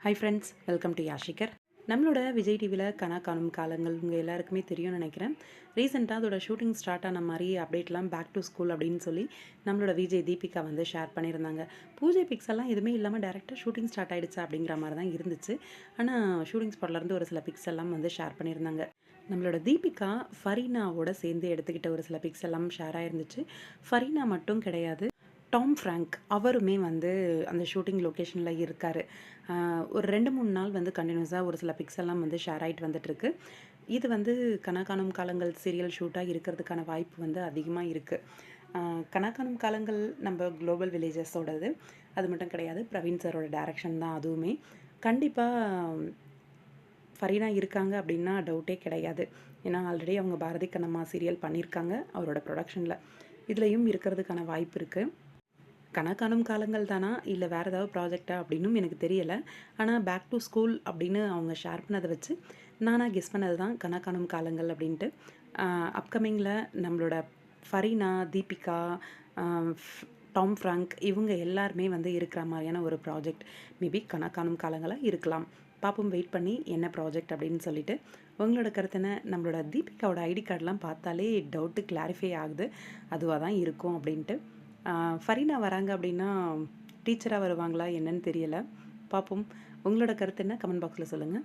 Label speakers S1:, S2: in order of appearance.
S1: Hi friends, welcome to யாஷிகர். நம்மளோட விஜய் டிவியில் கனா காணும் காலங்கள் உங்கள் எல்லாருக்குமே தெரியும்னு நினைக்கிறேன். ரீசெண்டாக அதோட ஷூட்டிங் ஸ்டார்ட் ஆன மாதிரி அப்டேட்லாம் பேக் டு ஸ்கூல் அப்படின்னு சொல்லி நம்மளோட விஜய் தீபிகா வந்து ஷேர் பண்ணியிருந்தாங்க. பூஜை பிக்ஸ் எல்லாம் எதுவுமே இல்லாமல் டேரெக்டாக ஷூட்டிங் ஸ்டார்ட் ஆகிடுச்சு அப்படிங்கிற மாதிரி தான் இருந்துச்சு. ஆனால் ஷூட்டிங் ஸ்பாட்லேருந்து ஒரு சில பிக்ஸ் எல்லாம் வந்து ஷேர் பண்ணியிருந்தாங்க. நம்மளோட தீபிகா ஃபரீனாவோட சேர்ந்து எடுத்துக்கிட்ட ஒரு சில பிக்ஸ் எல்லாம் ஷேர் ஆயிருந்துச்சு. ஃபரீனா மட்டும் கிடையாது, டாம் ஃப்ராங்க் அவருமே வந்து அந்த ஷூட்டிங் லொக்கேஷனில் இருக்கார். ஒரு 2-3 நாள் வந்து கண்டினியூஸாக ஒரு சில பிக்ஸ் எல்லாம் வந்து ஷேர் ஆகிட்டு வந்துட்டுருக்கு. இது வந்து கனா காணும் காலங்கள் சீரியல் ஷூட்டாக இருக்கிறதுக்கான வாய்ப்பு வந்து அதிகமாக இருக்குது. கனா காணும் காலங்கள் நம்ம குளோபல் வில்லேஜஸோடது, அது மட்டும் கிடையாது, பிரவீன் சாரோட டைரக்ஷன் தான் அதுவுமே. கண்டிப்பாக ஃபரீனா இருக்காங்க அப்படின்னா டவுட்டே கிடையாது. ஏன்னா ஆல்ரெடி அவங்க பாரதி கண்ணம்மா சீரியல் பண்ணியிருக்காங்க அவரோட ப்ரொடக்ஷனில். இதுலேயும் இருக்கிறதுக்கான வாய்ப்பு இருக்குது. கனா காணும் காலங்கள் தானா இல்லை வேறு ஏதாவது ப்ராஜெக்டா அப்படின்னும் எனக்கு தெரியலை. ஆனால் பேக் டு ஸ்கூல் அப்படின்னு அவங்க ஷேர் பண்ணதை வச்சு நானாக கெஸ் பண்ணது தான் கனா காணும் காலங்கள் அப்படின்ட்டு. அப்கமிங்கில் நம்மளோட ஃபரீனா, தீபிகா, டாம் ஃப்ராங்க் இவங்க எல்லாருமே வந்து இருக்கிற மாதிரியான ஒரு ப்ராஜெக்ட் மேபி கனா காணும் காலங்களாக இருக்கலாம். பார்ப்போம், வெயிட் பண்ணி என்ன ப்ராஜெக்ட் அப்படின்னு சொல்லிட்டு. உங்களோட கருத்துன்னு நம்மளோட தீபிகாவோட ஐடி கார்டெலாம் பார்த்தாலே டவுட்டு கிளாரிஃபை ஆகுது, அதுவாக தான் இருக்கும் அப்படின்ட்டு. ஃபரீனா வராங்க அப்படின்னா டீச்சராக வருவாங்களா என்னன்னு தெரியலை. பார்ப்போம். உங்களோட கருத்து என்ன? கமெண்ட் பாக்ஸில் சொல்லுங்கள்.